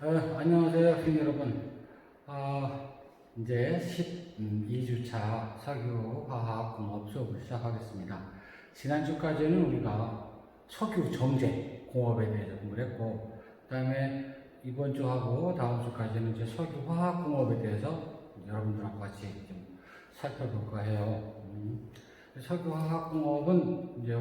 안녕하세요, 학생 여러분. 이제 12주차 석유화학공업 수업을 시작하겠습니다. 지난주까지는 우리가 석유 정제 공업에 대해서 공부를 했고, 그 다음에 이번 주하고 다음 주까지는 이제 석유화학공업에 대해서 여러분들하고 같이 좀 살펴볼까 해요. 석유화학공업은 이제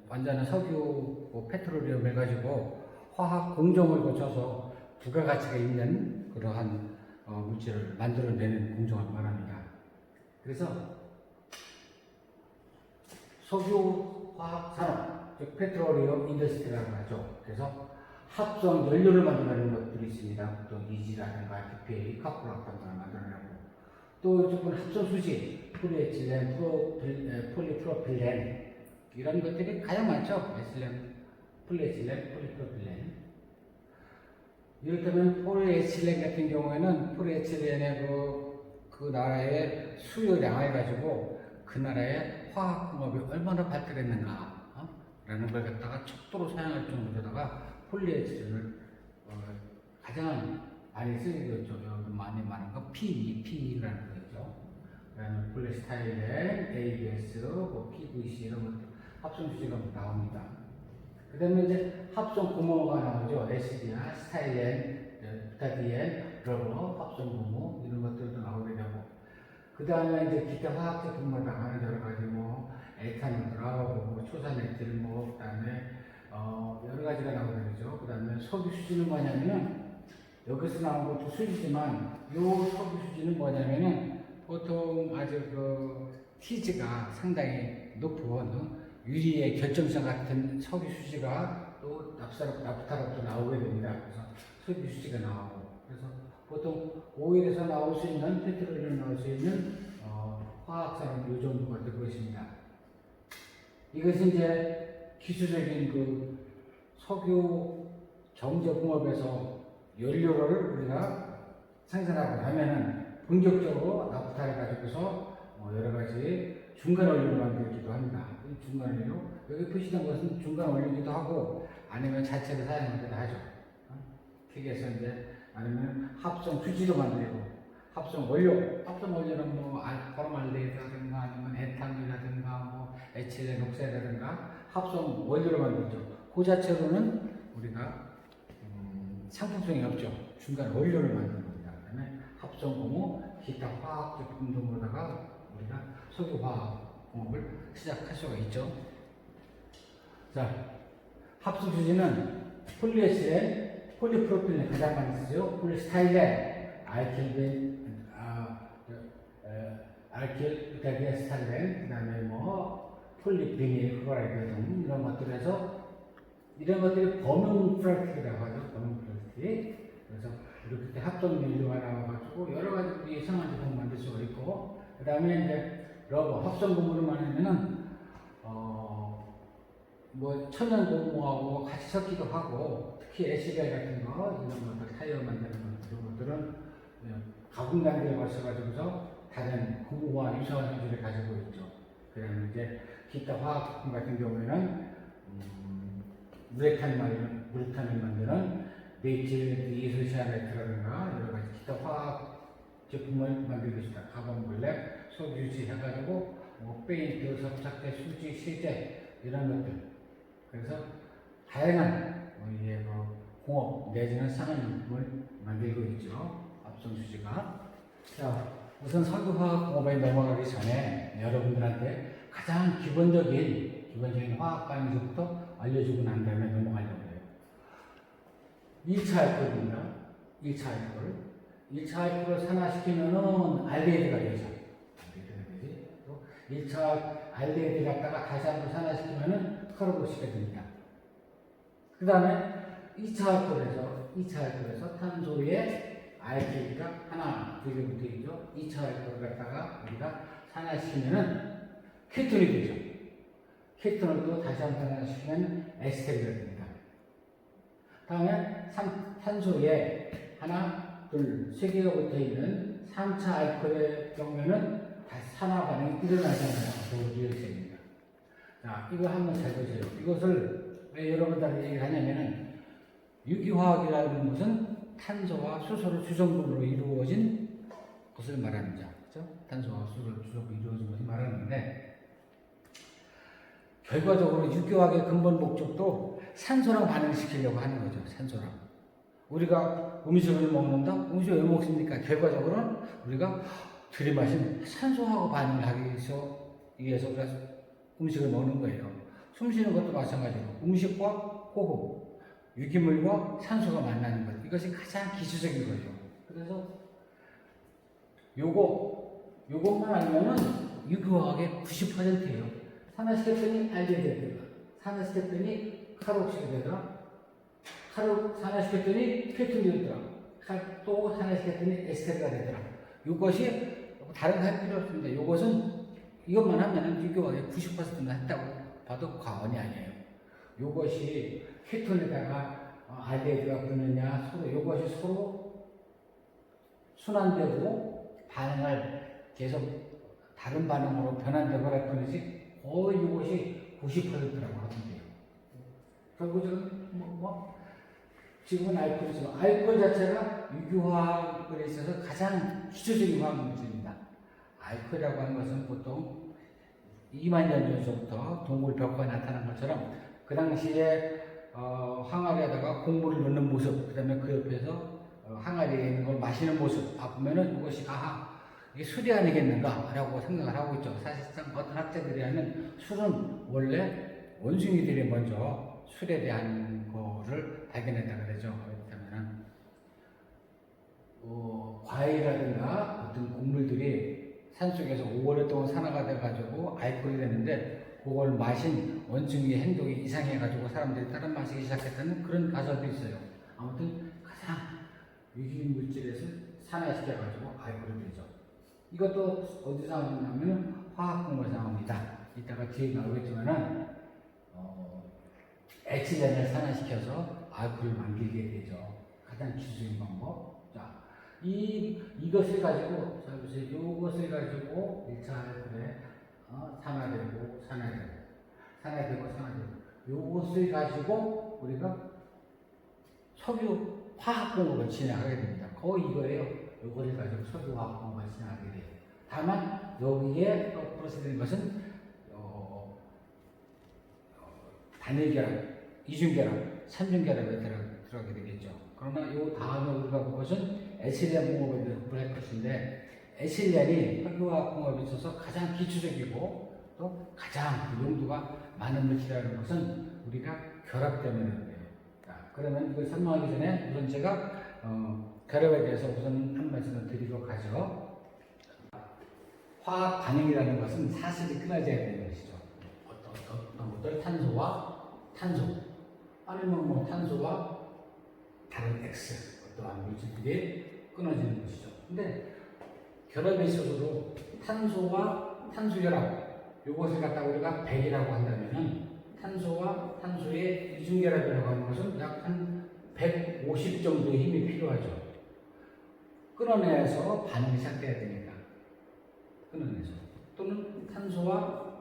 완전한 석유, 페트롤리움 해가지고 화학 공정을 거쳐서 부가가치가 있는 그러한 물질을 만들어내는 공정을 말합니다. 그래서 석유화학산업, 즉 페트롤리움 인더스트리라고 하죠. 그래서 합성 연료를 만들어내는 것들이 있습니다. 또 이지라든가 DPA, 카프락 같은 걸 만들어내고, 또 조금 합성 수지, 폴리에틸렌, 폴리프로필렌 이런 것들이 가장 많죠. 에틸렌, 폴리에틸렌, 폴리프로필렌. 이를테면 폴리에틸렌 같은 경우에는 폴리에틸렌의 그 나라의 수요량을 가지고 그 나라의 화학공업이 얼마나 발달했는가 라는 걸 갖다가 척도로 사용할 정도로다가 폴리에틸렌을 가장 많이 쓰이죠. 많이 많은 건 PE라는 거죠. 그다음에 폴리스타일렌, ABS, PVC 이런 것들 합성 주제가 나옵니다. 그 다음에 이제 합성 고무가 나오죠. SDR, 스타일렌, 부타디엔, 러버, 합성 고무 이런 것들도 나오게 되고, 그 다음에 이제 기타 화학 제품마다 하는 여러 가지 에탄올 나오고, 초산에틸 그 다음에 여러 가지가 나오게 되죠. 그 다음에 석유 수지는 뭐냐면은 여기서 나온 것도 수지지만 요 석유 수지는 뭐냐면은 보통 아주 T즈가 상당히 높은 유리의 결정성 같은 석유 수지가 또 나프타락도 나오게 됩니다. 그래서 석유 수지가 나오고, 그래서 보통 오일에서 나올 수 있는 페트롤리움 나올 수 있는 화학산업 요 정도가 되고 있습니다. 이것은 이제 기술적인 석유 정제공업에서 연료를 우리가 생산하고 하면은 본격적으로 나프타를 가지고서 여러 가지 중간 원료를 만들기도 합니다. 중간 원료, 여기 표시된 것은 중간 원료이기도 하고, 아니면 자체를 사용하기도 하죠. 틱에서 이제, 아니면 합성 수지도 만들고, 합성 원료는 포르말데히드라든가, 아니면 에탄올이라든가, 에틸렌 옥사이드라든가, 합성 원료를 만들죠. 그 자체로는 우리가 상품성이 없죠. 중간 원료를 만드는 겁니다. 그 다음에 합성 고무, 기타 화학 제품 등으로다가 우리가 석유화학 공업을 시작할 수가 있죠. 자, 합성 수지는 폴리에틸렌, 폴리프로필렌 가장 많이 쓰죠. 폴리스타일렌, 알킬, 부타디에스타일렌, 그 다음에 폴리비닐, 클로라이드 등 이런 것들에서 이런 것들이 범용 플라스틱이라고 하죠. 범용 플라스틱. 그래서 이렇게 합성 연료가 나와가지고 여러 가지 이상한 제품 만들 수가 있고, 그 다음에 이제 러버, 합성 고무를 말하면은 천연 고무하고 같이 섞기도 하고, 특히 에시벨 같은 거 이런 것들 타이어 만드는 것 이런 것들은 가공 단계에 거쳐가지고서 다른 고무와 유사한 소질을 가지고 있죠. 그다음에 이제 기타 화학 제품 같은 경우에는 우레탄을 만드는 메틸 이소시아네트라든가 여러 가지 기타 화학 제품을 만들고 있습니다. 가공 블랙, 석유지 해가지고 페인트, 접착제, 수지, 세제 이런 것들. 그래서 다양한 공업 내지는 산업용품을 만들고 있죠. 합성 수지가. 자, 우선 석유화학 공업에 넘어가기 전에 여러분들한테 가장 기본적인 화학 관계부터 알려주고 난 다음에 넘어가려고 해요. 1차 알코올입니다. 1차 알코올. 1차 알코올을 산화시키면은 알데히드가 되죠. 1차 알데히드 갖다가 다시 한번 산화시키면은 카르보시가 됩니다. 그 다음에 2차 알코올에서 탄소의 알키가 하나, 두 개 붙어 있죠. 2차 알코올을 갖다가 우리가 산화시키면은 케톤이 되죠. 케톤을 또 다시 한번 산화시키면 에스테르가 됩니다. 다음에 탄소에 하나, 둘, 세 개가 붙어 있는 3차 알코올의 경우에는 다시 산화 반응이 일어나잖아요. 리액션입니다. 자, 이거 한번 잘 보세요. 이것을 왜 여러분들한테 얘기를 하냐면은 유기화학이라는 것은 탄소와 수소로 주성분으로 이루어진 것을 말합니다. 그렇죠? 탄소와 수소로 주성분으로 이루어진 것을 말하는데, 결과적으로 유기화학의 근본 목적도 산소랑 반응시키려고 하는 거죠. 산소랑. 우리가 음식을 먹는다? 음식을 왜 먹습니까? 결과적으로는 우리가 들이마신 산소하고 반응을 하기 위해서 우리가 음식을 먹는 거예요. 숨 쉬는 것도 마찬가지로 음식과 호흡, 유기물과 산소가 만나는 것. 이것이 가장 기초적인 거죠. 그래서 요것만 알면은 유기화학의 90%예요. 산화시켰더니 알데히드가 되더라. 산화시켰더니 카르옥시가 되더라. 산화시켰더니 페트롤이 되더라. 또 산화시켰더니 에스테르가 되더라. 이것이 다른 거 할 필요 없습니다. 이것은 이것만 하면 유기화학의 90%는 했다고 봐도 과언이 아니에요. 이것이 케톤에다가 알데히드가 붙느냐 서로 이것이 서로 순환되고 반응을 계속 다른 반응으로 변환되거나 그러지 거의 이것이 90%라고 하면 돼요. 결국은 지금은 알코올이지만 알코올 자체가 유기화학에 있어서 가장 기초적인 화학 물질입니다. 알코올이라고 하는 것은 보통 2만 년 전부터 동물 벽화에 나타난 것처럼 그 당시에 항아리에다가 곡물을 넣는 모습, 그 다음에 그 옆에서 항아리에 있는 걸 마시는 모습 보면은 이것이 이게 술이 아니겠는가 라고 생각을 하고 있죠. 사실상 어떤 학자들이 하면 술은 원래 원숭이들이 먼저 술에 대한 거를 발견했다 그러죠. 그렇다면은 과일이라든가 어떤 곡물들이 산속에서 오랫동안 산화가 돼가지고 알코올이 되는데 그걸 마신 원숭이의 행동이 이상해가지고 사람들이 따라 마시기 시작했다는 그런 가설도 있어요. 아무튼 가장 유기물 물질에서 산화시켜가지고 알코올이 되죠. 이것도 어디서 나오냐면 화학공원에서 나옵니다. 이따가 뒤에 나오겠지만은 에틸렌을 산화시켜서 알코올을 만들게 되죠. 가장 기술적인 방법. 자, 이것을 가지고, 자, 보세요. 이것을 가지고 1차 알코올에 산화되고, 산화되고. 이것을 가지고 우리가 석유 화학공업을 진행하게 됩니다. 거의 이거예요. 이거를 가지고 석유 화학공업을 진행하게 돼요. 다만 여기에 또 플러스되는 것은 단일결합, 이중결합, 삼중결합에 들어가게 되겠죠. 그러나 이 다음에 우리가 볼 것은 에틸렌 공업에 대해서 공부할 것인데, 에틸렌이 석유화학 공업에 있어서 가장 기초적이고 또 가장 용도가 많은 물질이라는 것은 우리가 결합 때문에 그래요. 자, 그러면 이걸 설명하기 전에 우선 제가 결합에 대해서 우선 한 말씀을 드리도록 하죠. 화학 반응이라는 것은 사슬이 끊어져야 되는 것이죠. 어떤 것들 탄소와 탄소, 아니면 탄소와 다른 X, 어떠한 물질들이 끊어지는 것이죠. 근데 결합에 있어서도 탄소와 탄소결합, 이것을 갖다가 우리가 100이라고 한다면은 탄소와 탄소의 이중결합이라고 하는 것은 약 한 150 정도의 힘이 필요하죠. 끊어내서 반응이 시작돼야 됩니다. 끊어내서. 또는 탄소와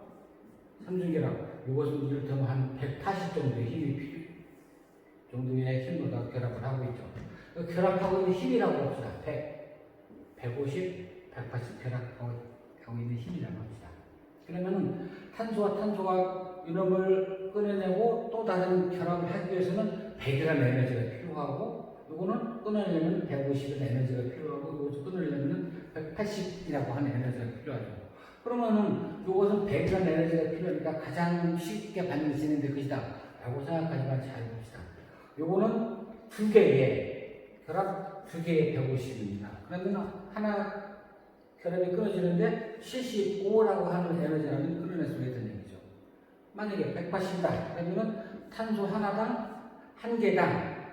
삼중결합, 이것은 이를테면 한 180 정도의 힘이 정도의 힘으로 결합을 하고 있죠. 결합하고 있는 힘이라고 합시다. 150, 180 결합하고 있는 힘이라고 합시다. 그러면은 탄소와 탄소가 이놈을 꺼내내고 또 다른 결합을 하기 위해서는 100이라는 에너지가 필요하고, 이거는 끊어내려면 150이라는 에너지가 필요하고, 이것을 끊어내려면 180이라고 하는 에너지가 필요하죠. 그러면은 이것은 100이라는 에너지가 필요하니까 가장 쉽게 반응이 진행될 것이다 라고 생각하지만 잘 봅시다. 요거는 두 개의 결합, 두 개의 150입니다. 그러면 하나 결합이 끊어지는데 75라고 하는 에너지라면 끊어낼 수가 있다는 얘기죠. 만약에 180이다 그러면은 탄소 하나당 한 개당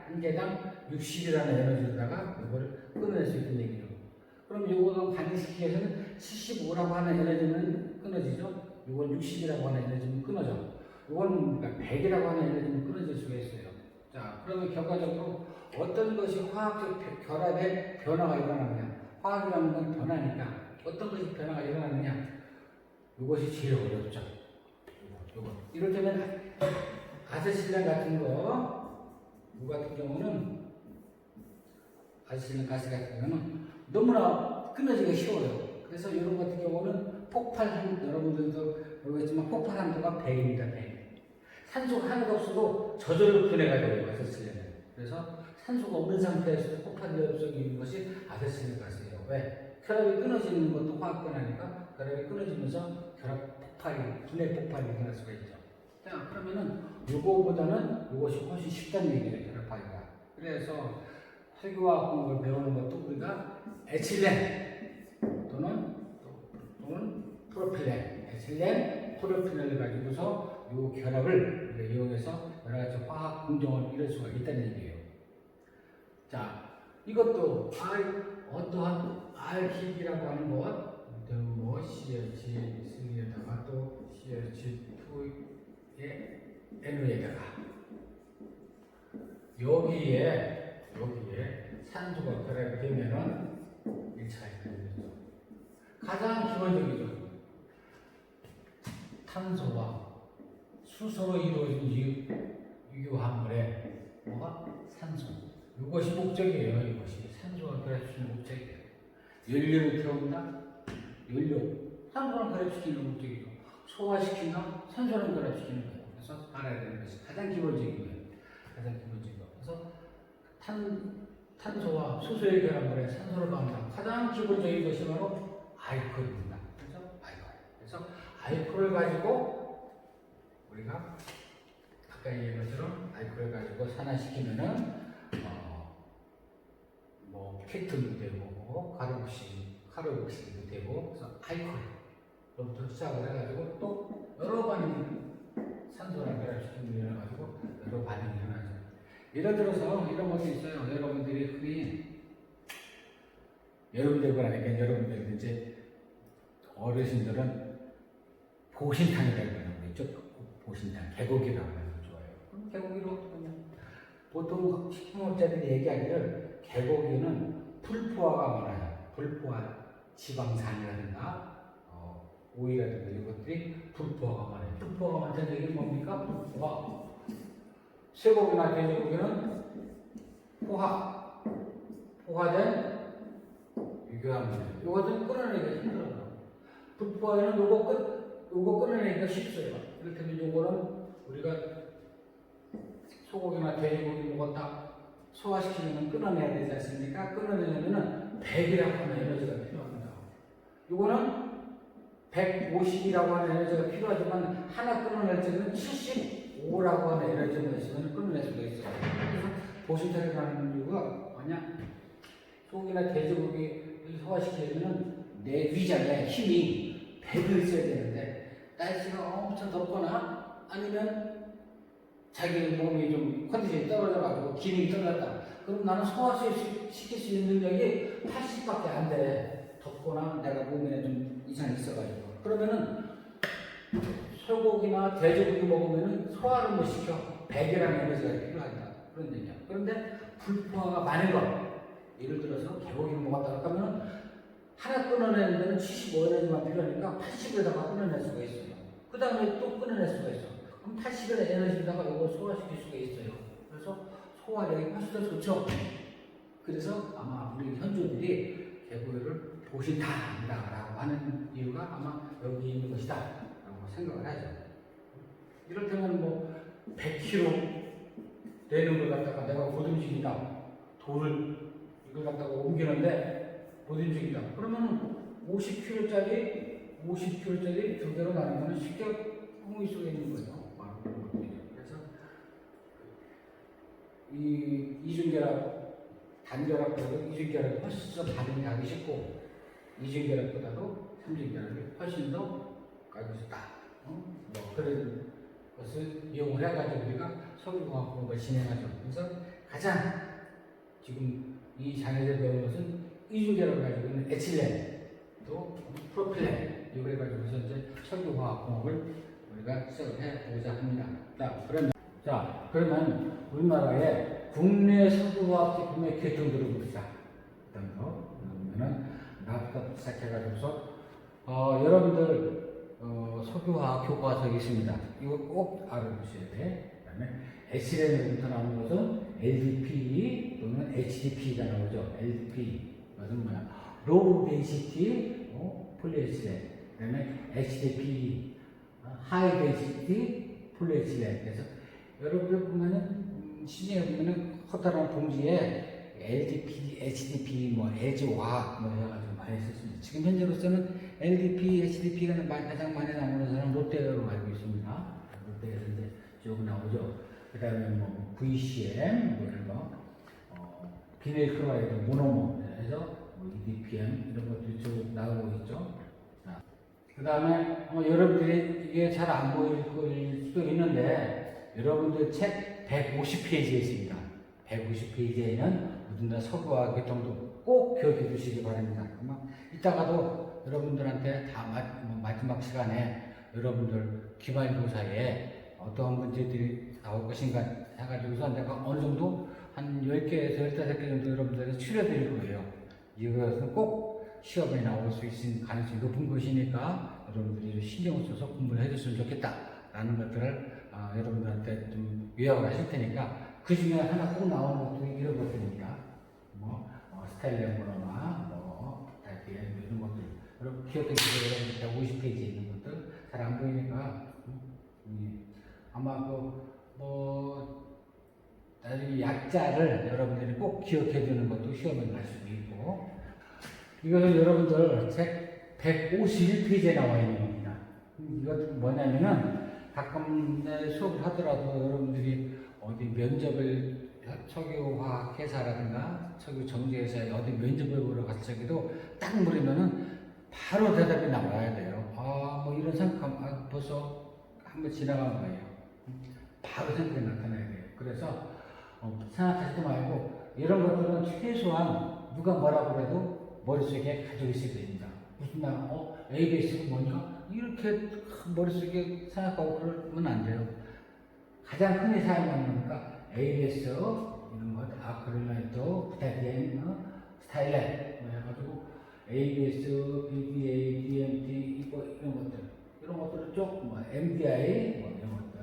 60이라는 에너지로다가 이걸 끊어낼 수 있다는 얘기죠. 그럼 요거는 반응시키기 위해서는 75라고 하는 에너지는 끊어지죠. 요건 60이라고 하는 에너지는 끊어져. 요건 100이라고 하는 에너지는 끊어질 수가 있어요. 자, 그러면 결과적으로 어떤 것이 화학적 결합의 변화가 일어나느냐. 화학이라는 건 변화니까 어떤 것이 변화가 일어나느냐. 이것이 제일 어렵죠. 요거. 이를테면 아세틸렌 같은 거, 이 같은 경우는 아시는 가스 같은 경우는 너무나 끊어지기가 쉬워요. 그래서 이런 것 같은 경우는 폭발한, 여러분들도 모르겠지만 폭발한도가 100입니다. 100. 산소가 하나도 없어도 저절로 분해가 돼요. 아세틸렌은. 그래서 산소가 없는 상태에서 폭발 위험성이 있는 것이 아세틸렌 가스예요. 왜? 결합이 끊어지는 것도 화학변화니까 결합이 끊어지면서 결합 폭발이, 분해 폭발이 일어날 수가 있죠. 자, 그러면은 요거보다는 요것이 훨씬 쉽다는 얘기예요. 결합하기가. 그래서 석유화학 공학을 배우는 것도 우리가 에틸렌 또는 프로필렌, 에틸렌, 프로필렌을 가지고서 요 결합을 이용해서 여러 가지 화학 공정을 이룰 수가 있다는 얘기예요. 자, 이것도 어떠한 알키기라고 하는 것, 뭐 CH3에다가 또 CH2의 NO에다가 여기에 산소가 결합이 되면은 1차가 되죠. 가장 기본적이죠. 탄소와 수소로 이루어진 유효화물에 뭐가? 산소. 이것이 목적이에요. 이것이 산소가 결합시키는 목적이에요. 연료를 태운다. 연료. 산소랑 결합시키는 목적이죠. 소화시킨다. 산소랑 결합시키는 거예요. 그래서 알아야 되는 것이 가장 기본적인 거예요. 가장 기본적인 거. 그래서 탄소와 수소의 결합물에 산소를 넣는다. 가장 기본적인 것이 바로 알코올입니다. 그래서 알코올. 그래서 알코올을 가지고 우리가 아까 얘기한 것처럼 알코올을 가지고 산화시키면은 뭐 케톤도 되고 카르복실도 되고 그래서 알코올부터 시작을 해가지고 또 여러 반응이 산소랑 결합시키는 일을 가지고 여러 반응이 일어나죠. 예를 들어서 이런 것이 있어요. 여러분들이 흔히 여러분들 이제 어르신들은 보신탕이라고 하는 거 있죠. 보신탕, 개고기라고 하는 거 좋아해요. 그럼 개고기로 보통 식품업자들이 얘기하기를 개고기는 불포화가 많아요. 불포화 지방산이라든가 오이라든가 이런 것들이 불포화가 많아요. 불포화가 많다는 얘기는 뭡니까? 불포화. 쇠고기나 돼지고기는 포화된 유효합니다. 요것은 끊어내기가 힘들어요. 불포화에는 요거 끊어내기가 쉽어요. 이를테면 요거는 우리가 소고기나 돼지고기 먹었다 소화시키면 끊어내야 되지 않습니까? 끊어내려면 100이라고 하는 에너지가 필요합니다. 요거는 150이라고 하는 에너지가 필요하지만 하나 끊어낼 때는 75라고 하는 에너지가 있으면 끊어낼 수가 있어요. 그래서 보신탕이라는 이유가 뭐냐? 소고기나 돼지고기를 소화시키려면 내 위장에 힘이 100을 있어야 되는데 날씨가 엄청 덥거나 아니면 자기 몸이 좀 컨디션이 떨어져가지고 기능이 떨어졌다. 그럼 나는 소화시킬 수 있는 능력이 80밖에 안 돼. 덥거나 내가 몸에 좀 이상이 있어가지고. 그러면은 소고기나 돼지고기 먹으면은 소화를 못 시켜. 100이라는 에너지가 필요하다. 그런 얘기야. 그런데 불포화가 많은 것. 예를 들어서 개고기를 먹었다 그러면 하나 끊어내는 데는 75에너지만 필요하니까 80에다가 끊어낼 수가 있어요. 그 다음에 또 끊어낼 수가 있어. 그럼 80의 에너지에다가 이걸 소화시킬 수가 있어요. 그래서 소화력이 훨씬 더 좋죠. 그래서 아마 우리 현주들이 개고기를 보신탕이라고 하는 이유가 아마 여기 있는 것이다 라고 생각을 하죠. 이럴때면 뭐 100kg 되는 걸 갖다가 내가 보듬직이다. 돌을 이걸 갖다가 옮기는데 보듬직이다. 그러면 50kg짜리 두 개로 나누면 쉽게 구멍이 속에 있는 거죠. 그래서 이 이중결합, 단결합보다도 이중결합이 훨씬 더 반응이 가기 쉽고 이중결합보다도 삼중결합이 훨씬 더 가기 쉽다. 뭐 그런 것을 이용을 해가지고 우리가 석유화학 공부를 진행하죠. 그래서 가장 지금 이 장에서 배우는 것은 이중결합을 가지고 있는 에틸렌, 또 프로필렌 이걸 가지고서 이제 석유화학 공학을 우리가 시작을 해보자 합니다. 그러면 우리나라의 국내 석유화학 제품의 계통들을 보자. 일단 그러면은 나부터 시작해가지고서 여러분들 석유화학 교과서에 있습니다. 이거 꼭 알아두셔야 돼. 그다음에 에틸렌으로부터 나오는 것은 LDP 또는 HDP가 나오죠. LDP. 이것은 뭐야? 로우 덴시티 폴리에틸렌. 그다음에 HDP 하이 덴시티 폴리에틸렌. 그래서 여러분들 보면은 시중에 보면은 커다란 봉지에 LDP, HDP, 뭐 에즈와 뭐 해가지고 많이 썼습니다. 지금 현재로서는 LDP, HDP가 가장 많이 나오는 사람은 롯데로 알고 있습니다. 롯데에서 이제 쭉 나오죠. 그 다음에 뭐 VCM 뭐 이런 거, 비닐 클로라이드 모노머 해서 뭐 EDPM 이런 것들이 쭉 나오고 있죠. 그 다음에 여러분들이 이게 잘 안 보일 수도 있는데 여러분들 책 150페이지에 있습니다. 150페이지에는 우리나라 서부와 교통도 꼭 기억해 두시기 바랍니다. 이따가도 여러분들한테 다 마지막 시간에 여러분들 기말고사에 어떠한 문제들이 나올 것인가 해가지고서 내가 어느 정도 한 10개에서 15개 정도 여러분들에게 추려드릴 거예요. 이것은 꼭 시험에 나올 수 있는 가능성이 높은 것이니까 여러분들이 신경을 써서 공부를 해줬으면 좋겠다라는 것들을 여러분들한테 좀 요약을 하실 테니까 그 중에 하나 꼭 나오는 것들이 이런 것들입니다. 스타일링 모노마, 달빛 이런 것들. 여러분 기억해 주세요. 150페이지에 있는 것들 잘 안 보이니까 아마 나중에 약자를 여러분들이 꼭 기억해 두는 것도 시험에 갈 수도 있고 이거는 여러분들 책 151페이지에 나와 있는 겁니다. 이것은 뭐냐면은 가끔 수업을 하더라도 여러분들이 어디 면접을 석유화학회사라든가 석유정제회사에 어디 면접을 보러 갔을 적에도 딱 물으면은 바로 대답이 나와야 돼요. 뭐 이런 생각 벌써 한번 지나간 거예요. 바로 생각이 나타나야 돼요. 그래서 생각하지도 말고 이런 것들은 최소한 누가 뭐라고 해도 머릿속에 가지고 있어야 됩니다. 무슨 말, ABS가 뭐냐? 이렇게 머릿속에 생각하고 그러면 안 돼요. 가장 흔히 사용하는 거니까 ABS 이런 것, 아크릴라이트, 부타디엔, 스타일렌 뭐 해가지고 ABS, BDA, DMT 이런 것들을 쭉 MDI 이런 것들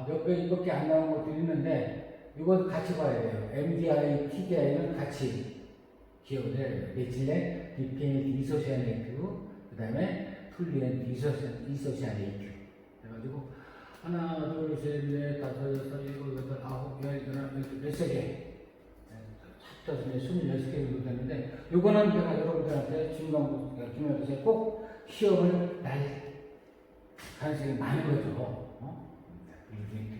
몇 개밖에 안 나오는 것들이 있는데 이것도 같이 봐야 돼요. MDI, TDI는 같이 기억을 해야 돼요. 메틸렌, 디페닐 디소시아네이트, 그 다음에 툴리엔 디소시아네이트 해가지고 하나, 둘, 셋, 넷, 다섯, 여섯, 일곱, 여덟, 아홉, 열, 열하나, 열세 개 합쳐서 26개 정도 되는데 요거는 제가 여러분들한테 중간고사 꼭 시험을 날 가능성이 많은 거죠.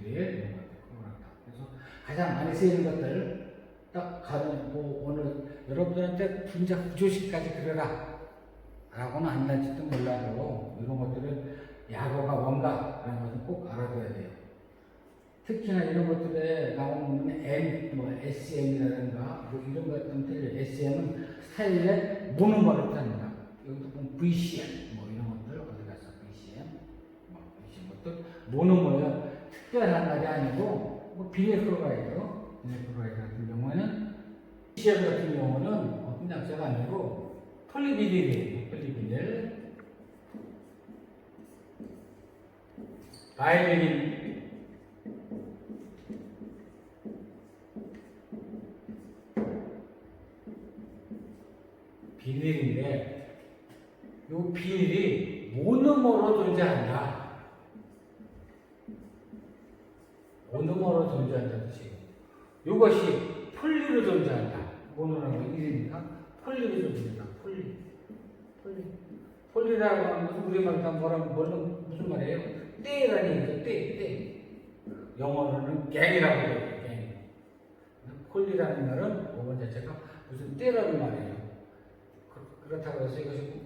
그래서 가장 많이 쓰이는 것들 딱 가는 오늘 여러분들한테 분자 구조식까지 그려라 라고는 안 날지도 몰라도 이런 것들을 약어가 뭔가 그런 것은 꼭 알아둬야 돼요. 특히나 이런 것들에 나오는 SM이라든가 이런 것들은 틀려요. SM은 스타일의 모노머를 뜻합니다. 여기도 보면 VCM 이런 것들 어디 가서 VCM VCM 것들 모노머예요. 특별한 말이 아니고 비닐 클로라이드 같은 경우에는 VCM 같은 경우는 흔약자가 아니고 폴리비닐이에요. 폴리비닐 바이닐린 비닐인데 이 비닐이 모노머로 존재한다. 모노머로 존재한다는 뜻이에요. 이것이 폴리로 존재한다. 모노라는 일입니다. 폴리로 존재한다. 폴리라고 하는 것은 우리말로 무슨 말이에요? 때라는 얘기죠. 때. 영어로는 갱이라고 해요. 갱. 폴리라는 말은 원문 자체가 무슨 때라는 말이에요. 그렇다고 해서 이것이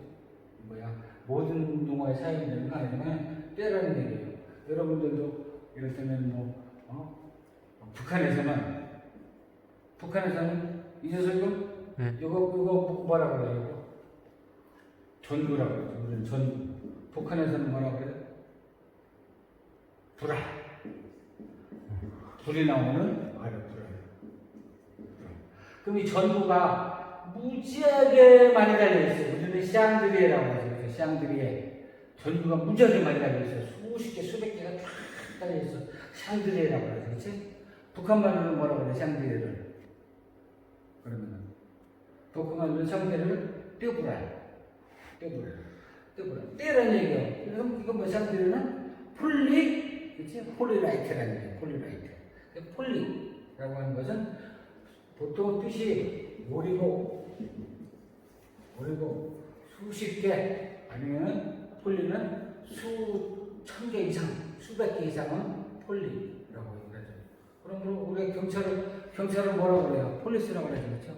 모든 용어에 사용되는 건 아니지만 때라는 얘기예요. 여러분들도 이를테면 북한에서는 이 녀석은 이거 뭐라고 그래요? 전구라고 그러죠. 우리는 전구. 북한에서는 뭐라고 그래요? 불이 나오는 불. 그럼 이 전구가 무지하게 많이 달려있어요. 우리는 샹드리에라고 하죠. 샹드리에. 전구가 무지하게 많이 달려있어요. 수십 개, 수백 개가 쫙 달려있어요. 샹드리에라고 그러지, 그렇지? 북한 말로는 뭐라고 그래, 샹드리에를? 그러면은 북한 말로는 샹드리에를 떼부라. 떼라는 얘기야. 그래서 이건 뭐 샹드리에는 그렇지? 폴리라이트라는 얘기야, 폴리라이트. 폴리라고 하는 것은 보통 뜻이 오리고 수십 개 아니면 폴리는 수천 개 이상, 수백 개 이상은 폴리라고 얘기하죠. 그러므로 우리가 경찰을 뭐라고 그래요? 폴리스라고 그러죠, 그렇죠?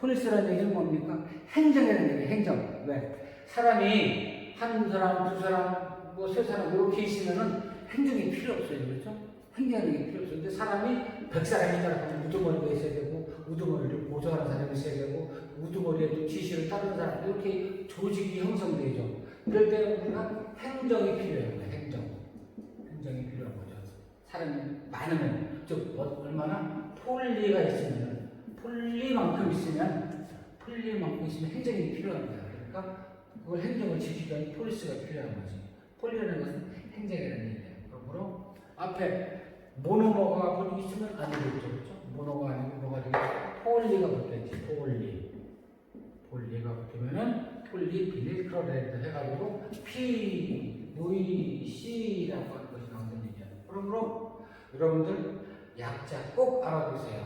폴리스라는 얘기는 뭡니까? 행정이라는 얘기예요, 행정. 왜? 사람이 한 사람, 두 사람, 뭐 세 사람 이렇게 있으면은 행정이 필요 없어요, 그렇죠? 행정이 필요 없어요. 근데 사람이 100사람이잖아. 그러면 우두머리가 있어야 되고, 우두머리를 보조하는 사람이 있어야 되고, 우두머리에 지시를 따르는 사람, 이렇게 조직이 형성되죠. 그럴 때 우리가 행정이 필요해요. 행정이 필요한 거죠. 사람이 많으면, 즉, 얼마나 폴리가 있으면, 폴리만큼 있으면 행정이 필요한 거야. 그러니까 그걸 행정을 지키기 위한 폴리스가 필요한 거지. 폴리라는 것은 행정이라는 얘기예요. 그러므로 앞에 모노모가 있으면 안 되겠죠. 그렇죠? 모노가 아니고 뭐가 되겠죠? 폴리가 붙겠지. 폴리가 붙으면은 폴리 비닐 클로레이드 해가지고 PVC라고 하는 것이 나온다는 얘기예요. 그러므로 여러분들 약자 꼭 알아두세요.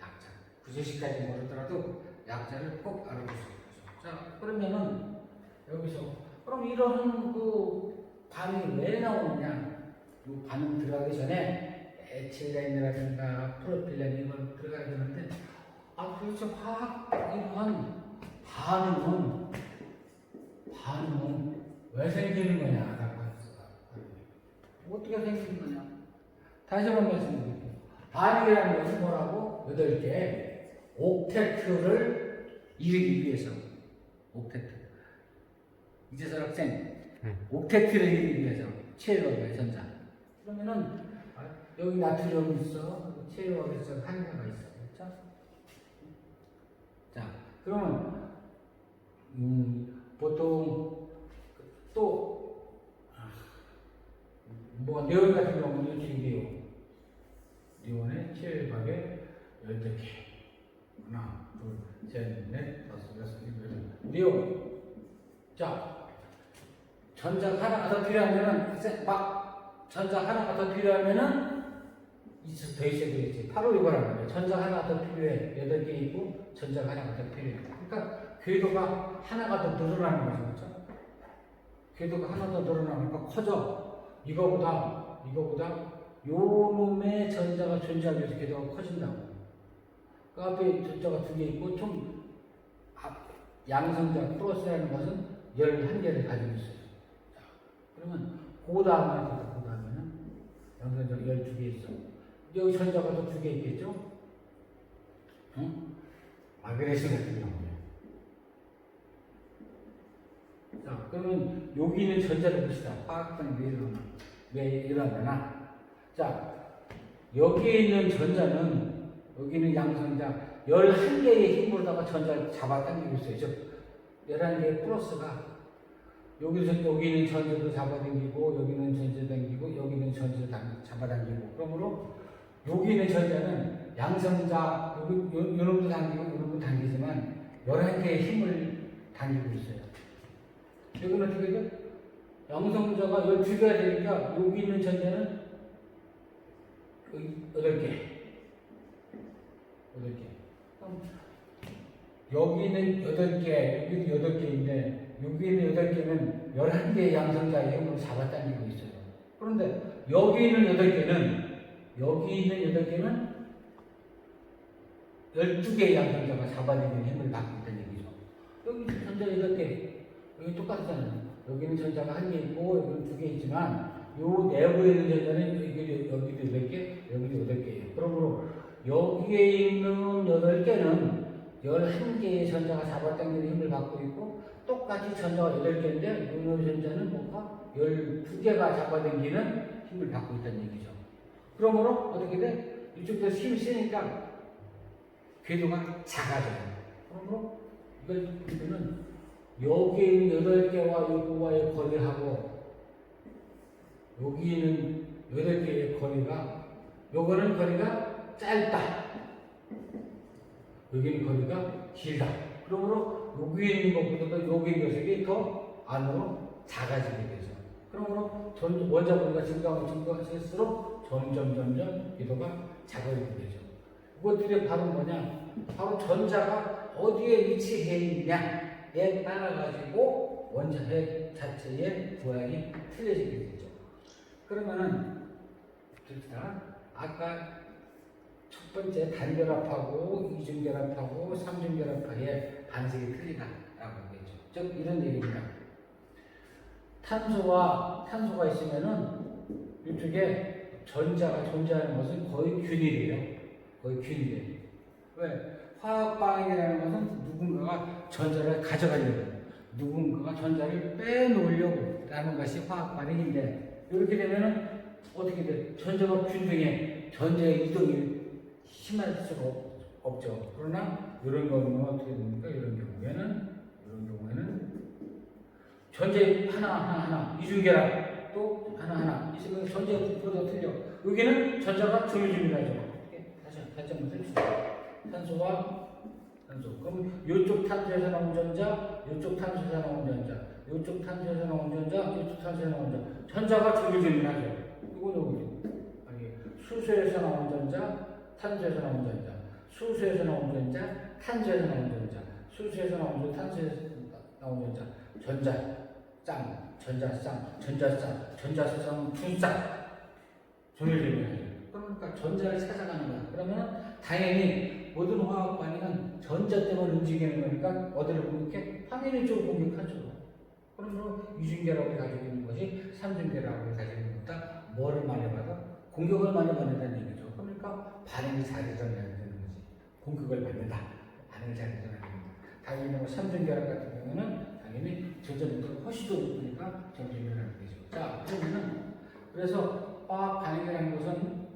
약자. 구제시까지 모르더라도 약자를 꼭 알아두세요. 자, 그러면은 여기서 그럼 이런 그 반응이 왜 나오느냐? 이 반응 들어가기 전에 에틸렌이라든가 프로필렌 이걸 들어가야 되는데 도대체 화학 이러한 반응은 왜 생기는 거냐라고 했어. 어떻게 생기는 거냐? 다시 한번 말씀드릴게요. 반응이라는 것은 뭐라고? 8개 옥테트를 이루기 위해서 옥테트. 이재설 학생 옥테트를 이루기 위해서 체외화의 전자. 그러면은 여기 나트륨이 있어. 체외화에서 한가가 있어. 그렇죠? 자, 그러면 보통 또 뭐 네온 같은 경우는 지금 네온의 체외박에 12개. 하나, 둘, 셋, 넷, 다섯, 여섯, 일곱, 여덟. 네온. 자, 전자가 하나가 더 필요하면은 전자 하나가 더 필요하면은 더 있어야 되겠지. 바로 이거라는 거예요. 전자 하나가 더 필요해. 8개 있고 전자가 하나가 더 필요해. 그러니까 궤도가 하나가 더 늘어나는 거죠. 그렇죠? 궤도가 하나 더 늘어나니까 커져. 이거보다 요 놈의 전자가 존재하기 위해서 궤도가 커진다고. 그 앞에 전자가 2개 있고 총 양성자 플러스라는 것은 11개를 가지고 있어요. 자, 그러면 그 다음에는 양성자가 12개 있어. 여기 전자가 또 2개 있겠죠? 응? 마그네슘 같은 경우에. 자, 그러면 여기 있는 전자를 봅시다. 화학반응이 왜 일어나나? 자, 여기에 있는 전자는, 여기 있는 양성자 11개의 힘으로다가 전자를 잡아당기고 있어요. 즉, 11개의 플러스가 여기 있는 전자도 잡아당기고, 여기 있는 전자 당기고, 여기 있는 전자 잡아당기고. 그러므로 여기 있는 전자는 양성자, 요놈도 당기고, 요놈도 당기지만 11개의 힘을 당기고 있어요. 여기는 어떻게 되죠? 양성자가 12개가 되니까 여기 있는 전자는 8개. 여기는 8개, 여기도 8개인데, 여기 있는 8개는 11개의 양성자의 힘으로 잡아당기고 있어요. 그런데 여기 있는 8개는 12개의 양성자가 잡아당기는 힘을 받고 있다는 얘기죠. 여기 전자 8개, 여기 똑같잖아요. 여기는 전자가 1개 있고, 여기는 2개 있지만, 요 내부에 있는 전자는 여기도 8개, 여기도 8개예요. 그러므로 여기에 있는 8개는 11개의 전자가 잡아당기는 힘을 받고 있고, 똑같이 전자가 8개인데, 이 전자는 뭔가 12개가 잡아당기는 힘을 받고 있다는 얘기죠. 그러므로 어떻게 돼? 이쪽에서 힘이 세니까 궤도가 작아져요. 그러므로 이걸 보면은 여기 있는 8개와 요거와의 거리하고 여기는 8개의 거리가, 요거는 거리가 짧다. 여기는 거리가 길다. 그러므로 여기 있는 것보다 여기 있는 녀석이 더 안으로 작아지게 되죠. 그러므로 원자 거리가 증가할수록 점점 기도가 작아지게 되죠. 그것들이 바로 뭐냐? 바로 전자가 어디에 위치해 있냐에 따라가지고 원자핵 자체의 모양이 틀려지게 되죠. 그러면은, 아까 첫 번째 단결합하고 이중결합하고 삼중결합하의 반색이 틀리다라고 얘기했죠. 즉 이런 얘기입니다. 탄소가 있으면은 이쪽에 전자가 존재하는 것은 거의 균일이에요. 거의 균일이에요. 왜? 화학 반응이라는 것은 누군가가 전자를 가져가려고, 누군가가 전자를 빼놓으려고 하는 것이 화학 반응인데, 이렇게 되면은 어떻게 돼? 전자가 균등해. 전자의 이동이 심할 수가 없죠. 그러나 이런 경우는 어떻게 됩니까? 이런 경우에는 전자 하나 이중결합 또 하나 있으면 전자의 부호가 틀려. 여기는 전자가 조밀조밀하죠. 다시 한번 해봅시다. 탄소. 그럼 이쪽 탄소에서 나온 전자, 이쪽 탄소에서 나온 전자, 이쪽 탄소에서 나온 전자, 이쪽 탄소에서 나온 전자. 전자가 조밀조밀하죠. 이거는 수소에서 나온 전자, 탄소에서 나온 전자, 수소에서 나온 전자, 탄소에서 나온 전자, 수소에서 나온 전자, 탄소에서 나온 전자, 전자쌍, 분쌍, 조밀조밀하죠. 그러니까 전자를 찾아가는 거야. 그러면 당연히 모든 화학 반응은 전자 때문에 움직이는 거니까 어디를 공격해? 화면의 쪽을 공격하죠. 그러므로 이중결합을 가지고 있는 것이 삼중결합을 가지고 있는 것보다 뭐를 많이 받아? 공격을 많이 받는다는 얘기죠. 그러니까 반응이 잘 일어나야 되는 거지. 공격을 받는다. 반응이 잘 일어나야 됩니다. 당연히 삼중결합 같은 경우는 당연히 전자분도가 훨씬 더 높으니까 점점일어나게 되죠. 자, 그래서 화학 반응이라는 것은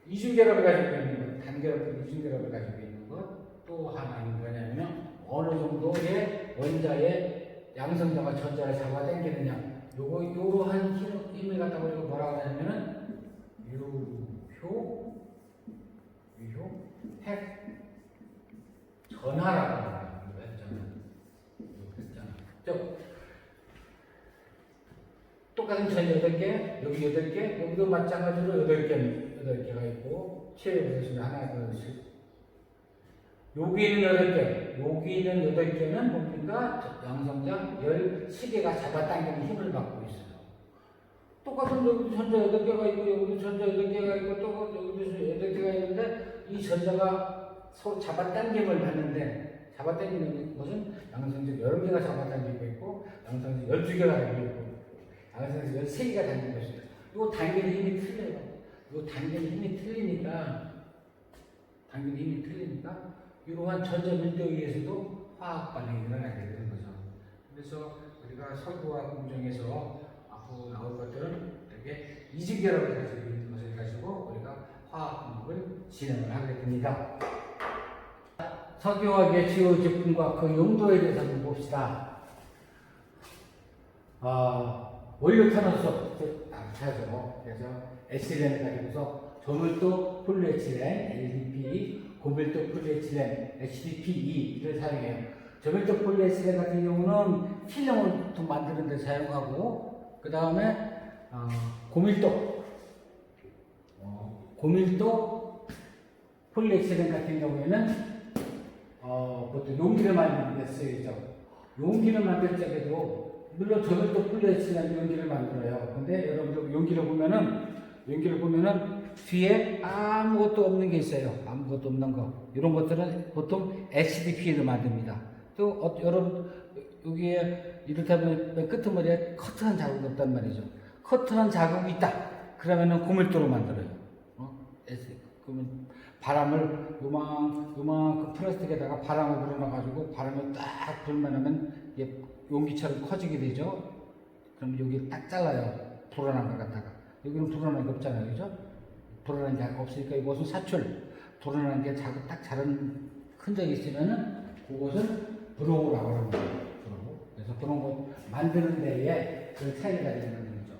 이중결합을 가지고 있는 것, 단결합, 이중결합을 가지고 있는 것, 또 하나는 뭐냐면 어느 정도의 원자의 양성자가 전자를 잡아당기느냐. 요러한 힘을 갖다가 우리가 뭐라고 하냐면은 유효 핵 전하라고 합니다. 즉 똑같은 전 8개, 여기 8개, 여기도 마찬가지로 8개가 있고, 체외에서 하나, 둘, 셋. 여기 있는 8개, 여기 있는 8개는 뭡니까? 양성자 13개가 잡아당기는 힘을 받고 있어요. 똑같은 여기도 전자 8개가 있고, 여기도 전자 8개가 있고, 또 여기도 8개가 있는데, 이 전자가 서로 잡아당김을 받는데, 잡아당기는 것은 양성자 10개가 잡아당기고 있고, 양성자 12개가 당기고 있고, 양성자 13개가 당기고 있어요. 이 당기는 힘이 틀려요. 이 당기는 힘이 틀리니까, 이러한 전자 밀도에 의해서도 화학 반응이 일어나게 되는 거죠. 그래서 우리가 설구화 공정에서 앞으로 나올 것들은 이렇게 이중결합을 가지고 있는 것을 가지고 우리가 화학 공급을 진행을 하게 됩니다. 석유화학의 주요 제품과 그 용도에 대해서 한번 봅시다. 원료탄화수 찾아서 그래서 에틸렌을 가지고서 조밀도 폴리에틸렌 LDPE, 고밀도 폴리에틸렌 HDPE를 사용해요. 조밀도 폴리에틸렌 같은 경우는 필름을 보통 만드는 데 사용하고, 그 다음에 고밀도 폴리에틸렌 같은 경우에는 보통 용기를 만드는 데 쓰이죠. 용기를 만들 적에도 물론 조밀도 폴리에틸렌 용기를 만들어요. 근데 여러분들 용기를 보면은 뒤에 아무것도 없는 게 있어요. 아무것도 없는 거. 이런 것들은 보통 HDPE로 만듭니다. 또 여러분 여기에 이렇다면 끄트머리에 커트한 자국이 없단 말이죠. 커트한 자국이 있다. 그러면은 고밀도로 만들어요. 그러면 바람을 요만큼 플라스틱에다가 바람을 불어넣어가지고 바람을 딱 불면 용기처럼 커지게 되죠. 그럼 여기 딱 잘라요. 불어난 것 갖다가. 여기는 불어난 게 없잖아요. 그죠? 불어난 게 없으니까 이것은 사출. 불어난 게 딱 자른 흔적이 있으면은 그것은 브로우라고 하는 거예요. 브로우. 그래서 그런 거 만드는 데에 그 차이가 있는 거죠.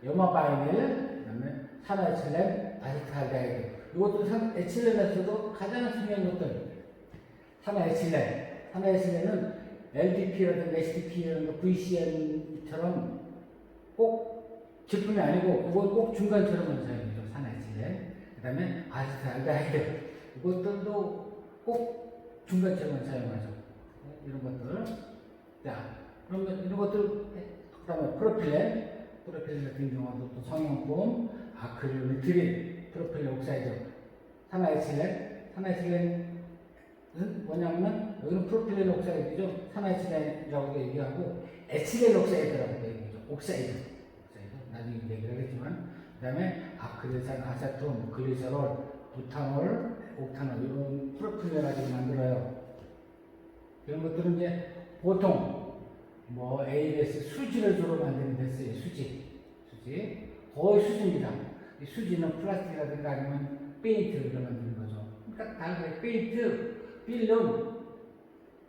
염화바이닐, 그다음에 산화에틸렌, 아세트알데히드. 이것도 에틸렌에서도 가장 중요한 것들. 산화에틸렌은 LDP라든가 HDP라든가 VCN처럼 꼭 제품이 아니고 이건 꼭 중간처럼만 사용해요. 산화에틸렌. 그다음에 아세트알데히드. 이것들도 꼭 중간처럼만 사용하죠. 이런 것들. 자, 그러면 이런 것들, 그다음에 프로필렌 같은 경우도 또 성형품, 아크릴리트릴, 프로필렌 옥사이드, 산화에틸렌은 뭐냐면 여기는 프로필렌 옥사이드죠. 산화에틸렌이라고도 얘기하고 에틸렌 옥사이드라고도 얘기하죠. 옥사이드. 나중에 얘기를 하겠지만, 그다음에 아크릴산, 아세톤, 글리세롤, 부탄올, 옥탄올 이런 프로필렌 가지고 만들어요. 이런 것들은 이제 보통 뭐 ABS 수지를 주로 만드는 데 쓰여요. 수지 거의 수지입니다. 이 수지는 플라스틱이라든가 아니면 페인트를 만드는 거죠. 그러니까 다 그래. 페인트, 필름,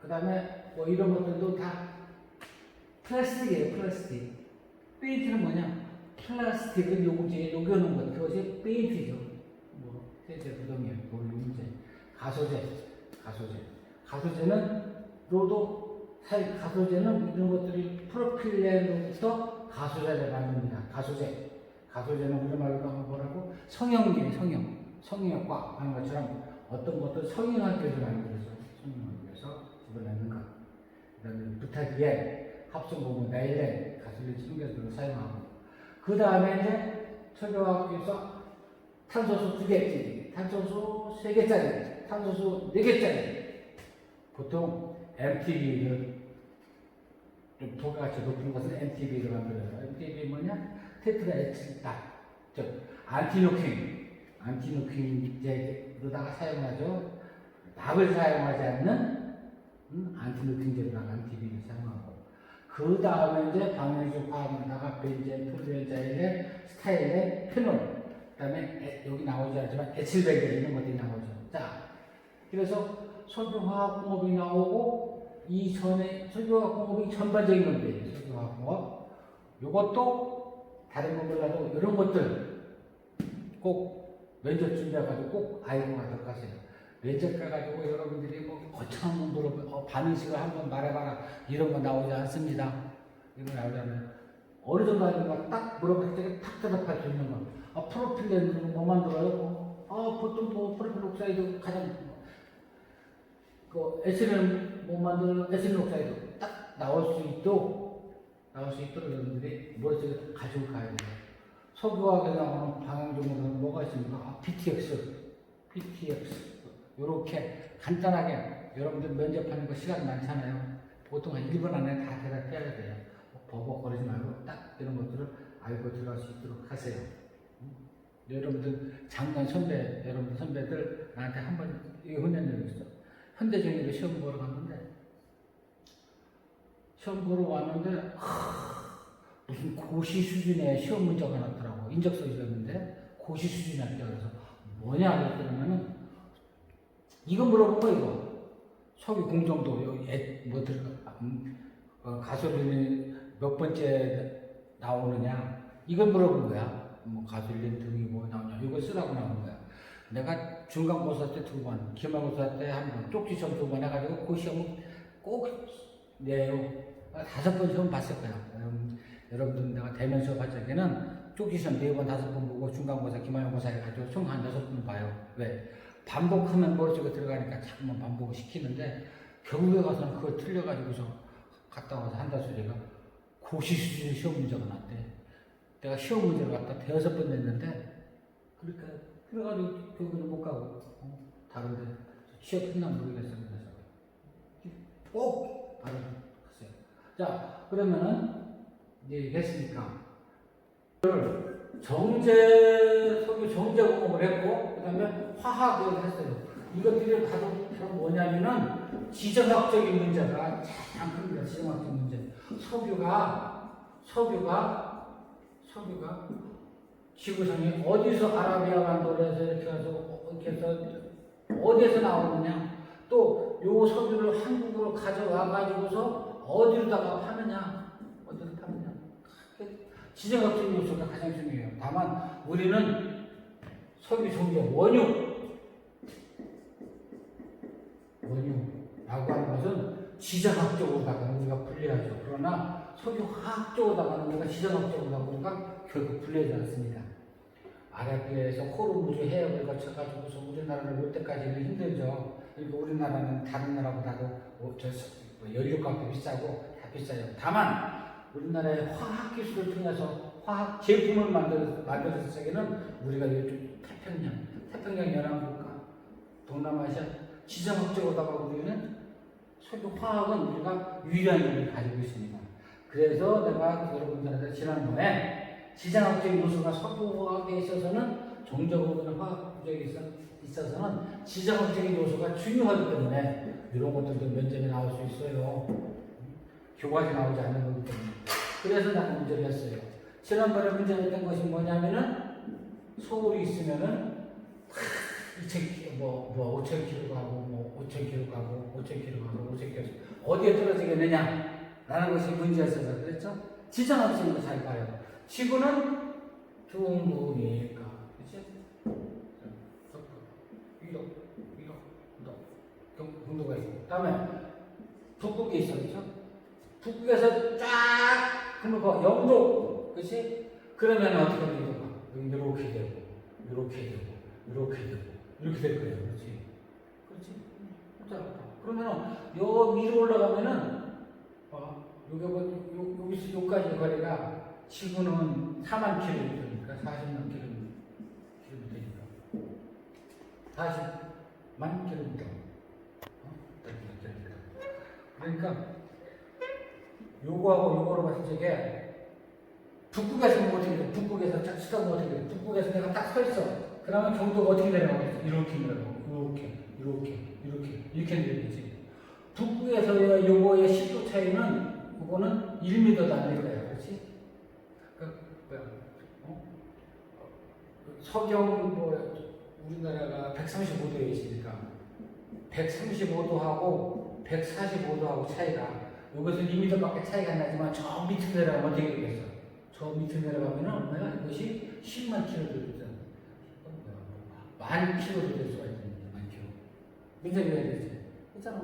그 다음에 뭐 이런 것들도 다 플라스틱이에요. 플라스틱. 페인트는 뭐냐? 플라스틱을 용지에 녹여놓은 것, 그것이 페인트죠. 뭐 세제 부동이에요. 그걸 용제. 가소제는 가소제는 이런 것들이 프로필렌으로부터 가소제를 만듭니다. 가소제는 우리말로 하면 뭐라고? 성형제예요. 성형학과 하는 것처럼 어떤 것들 성형하기 위해서 만들어서 성형하기 위해서 집어넣는 것. 그 다음에 부타디엔, 합성고무, 나일렌, 가솔린 청결제로 사용하고. 그 다음에 이제 철조화학에서 탄소수 2개짜리, 탄소수 3개짜리, 탄소수 4개짜리. 보통 MTB를 좀 도가같이 높은 것은 MTB를 만들어요. MTB 뭐냐? 테트라에틸단, 즉 안티누크린제로다가 사용하죠. 납을 사용하지 않는 안티누크린제로다가 MTB를 사용하고, 그 다음에 이제 방향적 화학에다가 벤젠, 톨루엔자일렌, 스타일렌, 페놀, 그 다음에 여기 나오지 않지만 에틸벤젠 이런 것들이 나오죠. 자, 그래서 석유화학공업이 나오고 이전에 석유화학공업이 전반적인 건데 석유화학공업 이것도 다른 건 몰라도 이런 것들 꼭 면접 준비해가지고 꼭 알고 가도록 하세요. 면접 가가지고 여러분들이 뭐 거창한 공부로 반응식을 한번 말해봐라 이런 거 나오지 않습니다. 이거 나오잖아요. 어느 정도 하는가 딱 물어봤을 때 탁 대답할 수 있는 거. 프로필렌은 뭐 만들어요? 보통 뭐 프로필 옥사이드 가장 에틸렌 못 만드는 에틸렌 옥사이드 딱 나올 수 있도록 여러분들이 머릿속에 가지고 가야 돼요. 석유화학에 나오는 방향종으로는 뭐가 있습니까? PTX 이렇게 간단하게 여러분들 면접하는 거 시간 많잖아요. 보통 한 1분 안에 다 대답해야 돼요. 버벅거리지 말고 딱 이런 것들을 알고 들어갈 수 있도록 하세요. 여러분들 작년 선배들 나한테 한번 이거 혼낸 적이 있어. 현대정의로 시험 보러 갔는데 무슨 고시 수준의 시험 문제가 나왔더라고. 인적서였는데 고시 수준이었다. 그래서 뭐냐 그랬더니면은 이거 물어본 거 이거 석유 공정도 가솔린이 몇 번째 나오느냐 이걸 물어본 거야. 뭐 가솔린 등이 뭐 나오냐 이거 쓰라고 나온 거야. 내가 중간고사 때 2번, 기말고사 때 1번, 쪽지시험 2번 해가지고 그 시험은 꼭 내요. 5번 시험 봤을 거야. 여러분들 내가 대면 수업 할 적에는 쪽지시험 4번, 5번 보고 중간고사, 기말고사 해가지고 총 한 6번 봐요. 왜? 반복하면 머릿속에 들어가니까 자꾸만 반복을 시키는데 결국에 가서는 그걸 틀려가지고서 갔다 와서 한다 소리가 고시 수준의 시험 문제가 났대. 내가 시험 문제를 갖다 5번 냈는데 그러니까 그래가지고 결국은 못 가고 다른데 취업 했나 모르겠어요. 그래서 꼭 바로 갔어요. 자, 그러면은 이제 얘기했으니까 석유 정제 공업을 했고 그다음에 화학을 했어요. 이것들이 바로 뭐냐면은 지정학적인 문제가 가장 큽니다. 지정학적인 문제. 석유가 지구상에 어디서 아라비아 반도에서 이렇게 해서 어디에서 나오느냐, 또 요 석유를 한국으로 가져와 가지고서 어디로다가 파느냐, 지정학적인 요소가 가장 중요해요. 다만 우리는 석유 종족 원유라고 하는 것은 지정학적으로다가 우리가 분리하죠. 그러나 석유 화학적으로다가는 우리가 지정학적으로다가 우리가 결국 분리하지 않습니다. 아라비아에서 호르무즈 해협을 거쳐가지고서 우리나라를 올 때까지는 힘들죠. 그리고 우리나라는 다른 나라보다도 연료값도 비싸고 다 비싸요. 다만 우리나라의 화학 기술을 통해서 화학 제품을 만들었을 적에는 우리가 요즘 태평양 연안국가, 동남아시아 지정학적으로다가 우리는 석유 화학은 우리가 유리한 점을 가지고 있습니다. 그래서 내가 여러분들한테 지난번에 지정학적인 요소가 석유화학에 있어서는 종적으로는 화학 부적에 있어서는 지정학적인 요소가 중요하기 때문에 이런 것들도 면접에 나올 수 있어요. 교과서에 나오지 않는 거기 때문에. 그래서 나는 문제를 했어요. 지난번에 문제를 했던 것이 뭐냐면은 서울이 있으면은 5,000km 가고 5,000km 가고 5,000km 가고 5,000km 어디에 떨어지겠느냐 라는 것이 문제였어요. 그랬죠? 지정학적인 거 잘 봐요. 지구는 둥그니까, 그렇지? 경도가 있고, 다음에 북극이 있어, 그렇죠? 북극에서 쫙 그러면 영도, 그렇지? 그러면 어떻게 되는 거? 이렇게 되고, 이렇게 되고, 이렇게 되고, 이렇게 될 거예요, 그렇지? 그렇지? 그러면 요 위로 올라가면은 여기서 여기까지 거리가 지구는 4만 킬로미터니까 40만 킬로미터니까 40만 킬로미터. 그러니까 요거하고 요거로 봤을 적에 북극에서 뭐 어떻게 돼? 북극에서 딱 치다 보면 어떻게 돼? 북극에서 내가 딱 서 있어. 그러면 경도가 어떻게 내려가겠어? 이렇게 내려가고 이렇게 내려가지. 북극에서의 요거의 10도 차이는 요거는 1m도 안 될 거야. 그렇지? 서경 우리나라가 135도에 있으니까 135도하고 145도하고 차이가 여기서 2m밖에 차이가 안 나지만 저 밑으로 내려가면 어떻게 되겠어? 저 밑으로 내려가면 얼마야? 이것이 10만 킬로미터, 10,000 킬로미터 될 수가 있습니다. 10,000 킬로. 굉장히 해야 되지. 그렇잖아.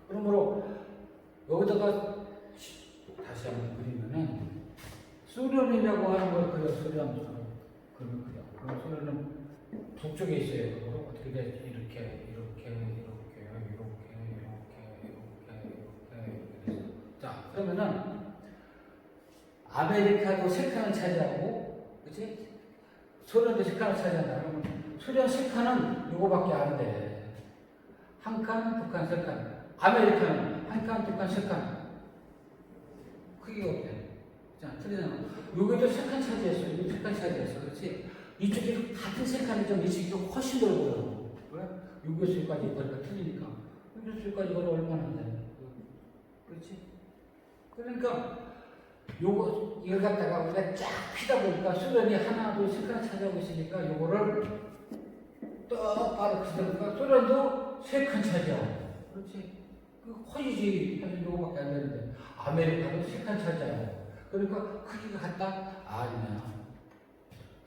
그러므로 여기다가 다시 한번 그리면은 소련이라고 하는 걸 그려. 소련. 그럼 소련은 북쪽에 있어요. 어떻게 돼? 이렇게. 자, 그러면은 아메리카도 3칸을 차지하고, 그렇지? 소련도 3칸을 차지한다. 그러면 소련 3칸은 요거밖에 안 돼. 1칸, 2칸, 3칸. 아메리카는 1칸, 2칸, 3칸. 크기가 없대. 자, 틀리잖아. 여기도 3칸 차지했어. 여기 3칸 차지했어. 그렇지? 이쪽이 같은 3칸이지만 이쪽이 훨씬 넓어요. 왜? 여기에서 여기까지 거리가 틀리니까. 여기에서 여기까지 거리가 얼마나 안 돼? 그렇지? 그러니까 이걸 갖다가 우리가 쫙 피다 보니까 소련이 하나, 둘, 3칸 차지하고 있으니까 요거를 또 바로 피다 보니까 소련도 3칸 차지하고. 그렇지? 그 허이지. 사실 요거밖에 안 되는데. 아메리카도 3칸 차지하고. 그러니까 크기가 같다? 아니야.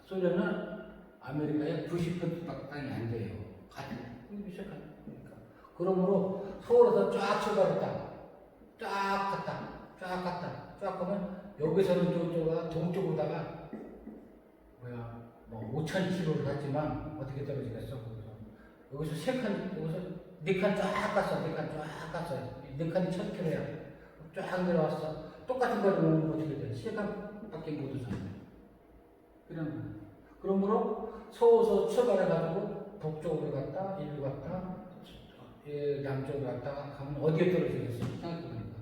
소련은 아메리카의 90%밖에 안 돼요. 같은. 그러니까. 그러므로 서울에서 쫙 출발했다. 쫙 가면 여기서는 저쪽으로 동쪽으로다가 5,000km를 갔지만 어떻게 떨어지겠어? 여기서 3칸, 여기서 4칸 쫙 갔어. 4칸이 1,000km야. 쫙 내려왔어. 똑같은 거리는 어떻게 돼? 3칸밖에 못 오잖아. 그러므로 서울에서 출발해가지고 북쪽으로 갔다, 일로 갔다, 남쪽으로 갔다가 가면 어디에 떨어지겠어? 생각해보니까.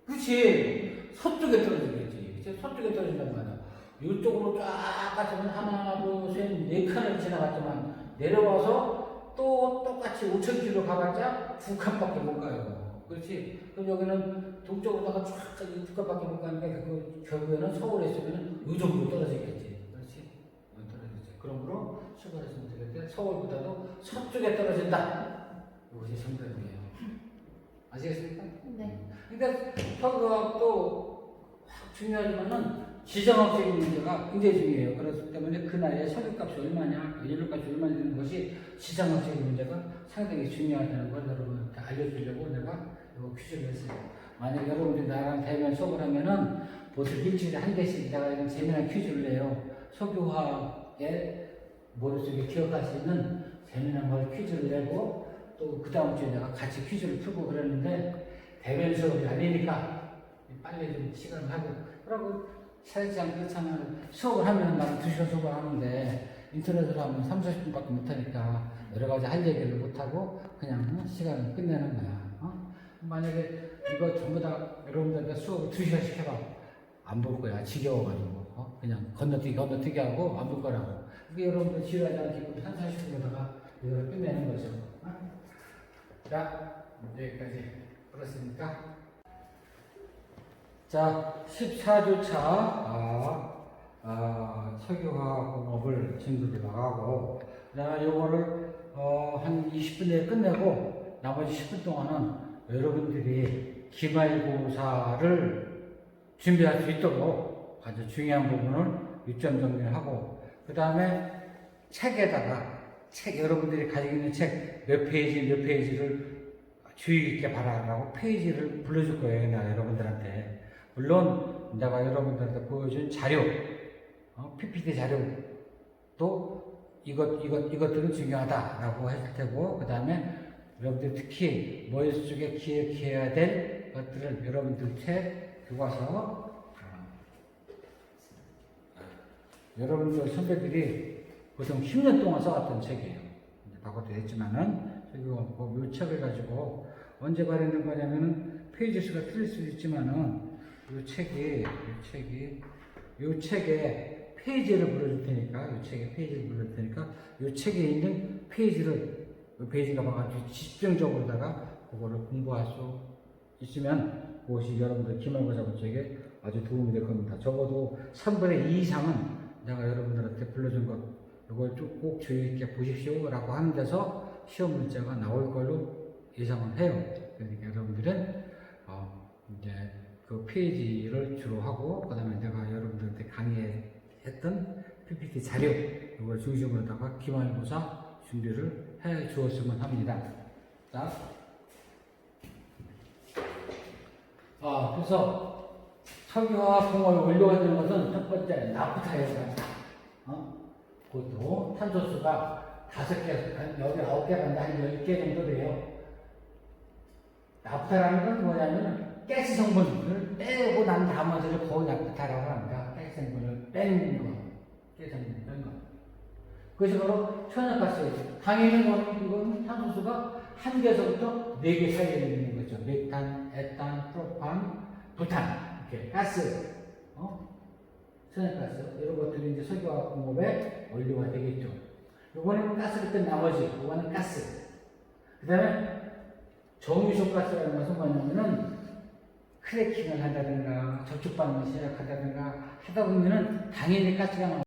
그렇지. 서쪽에 떨어지겠지. 그치? 서쪽에 떨어진단 말이야. 이쪽으로 쫙 갔으면 하나, 둘, 셋, 4칸을 지나갔지만 내려와서 또 똑같이 5,000km 가봤자 2칸밖에 못 가요. 그렇지? 그럼 여기는 동쪽으로다가 쫙 2칸밖에 못 가니까 결국에는 서울에 있으면 이 정도 떨어지겠지. 그렇지? 떨어지지. 그러므로 출발했으면 되겠대. 서울보다도 서쪽에 떨어진다. 이것이 정답이에요. 아시겠습니까? 네. 그러니까 석유화학도 중요하지만은 지정학적인 문제가 굉장히 중요해요. 그렇기 때문에 그 나라의 석유값이 얼마냐, 연료값이 얼마냐 되는 것이 지정학적인 문제가 상당히 중요하다는 걸 여러분한테 알려주려고 내가 이거 퀴즈를 했어요. 만약 여러분들이 나랑 대면 수업을 하면은 보통 일주일에 한 개씩 내가 이런 재미난 퀴즈를 내요. 석유화의 머릿속에 기억할 수 있는 재미난 걸 퀴즈를 내고 또 그 다음 주에 내가 같이 퀴즈를 풀고 그랬는데 대면 수업이 아니니까 빨리 좀 시간을 하고 그러고 사실상 그렇잖아요. 수업을 하면 나는 2시간 수업을 하는데 인터넷으로 하면 3, 40분밖에 못하니까 여러 가지 할 얘기를 못하고 그냥 시간을 끝내는 거야. 만약에 이거 전부 다 여러분들한테 수업을 2시간씩 해봐. 안 볼 거야. 지겨워가지고. 그냥 건너뛰기 하고 안 볼 거라고. 그게 여러분들 지루하지 않게 3, 40분에다가 이걸 끝내는 거죠. 자, 여기까지 풀었으니까. 자, 14주차 석유화학공업을 친구들이 나가고 그 다음에 요거를 한 20분 내에 끝내고 나머지 10분 동안은 여러분들이 기말고사를 준비할 수 있도록 아주 중요한 부분을 유점 정리하고 그 다음에 책에다가 여러분들이 가지고 있는 책 몇 페이지를 주의 깊게 봐라라고 페이지를 불러줄 거예요. 내가 여러분들한테. 물론 내가 여러분들한테 보여준 자료, PPT 자료도 이것들은 중요하다라고 했을 테고 그 다음에 여러분들 특히 머릿속에 기억해야 될 것들을 여러분들 책 교과서 여러분들 선배들이 보통 10년 동안 써왔던 책이에요. 바꿔도 했지만은 이 책을 가지고 언제 발행된 거냐면은 페이지 수가 틀릴 수도 있지만은 이 책에 페이지를 불러줄 테니까 이 책에 있는 페이지를 페이지가 봐가지고 집중적으로다가 그거를 공부할 수 있으면 그것이 여러분들 기말고사 문제에 아주 도움이 될 겁니다. 적어도 3분의 2 이상은 내가 여러분들한테 불러준 것 이걸 꼭 주의 깊게 보십시오 라고 하는 데서 시험 문제가 나올 걸로 예상을 해요. 그러니까 여러분들은 이제 그 페이지를 주로 하고 그 다음에 내가 여러분들한테 강의했던 PPT 자료 이걸 중심으로다가 기말고사 준비를 해 주었으면 합니다. 자, 그래서 석유화학공업에 원료가 되는 것은 첫 번째 나프타예요. 그것도 탄소수가 5개, 여기 9개가 한 10개 정도 돼요. 나프타라는 건 뭐냐면 가스 성분을 빼고 난 나머지를 거의 나프타라고 합니다. 가스 성분을 빼는 거, 가스 성분을 빼는 거. 그것이 바로 천연가스예요. 당연히 이건 탄소수가 1개에서부터 4개 사이에 있는 거죠. 메탄, 에탄, 프로판, 부탄 이렇게 가스, 천연가스 이런 것들이 이제 석유화학공업의 원료가 되겠죠. 요거는 가스를 뺀 나머지, 요거는 가스. 그 다음에 정유소 가스라는 것은 뭐냐면은 크래킹을 한다든가 저축반응을 시작한다든가 하다 보면은 당연히 가스가 나와요.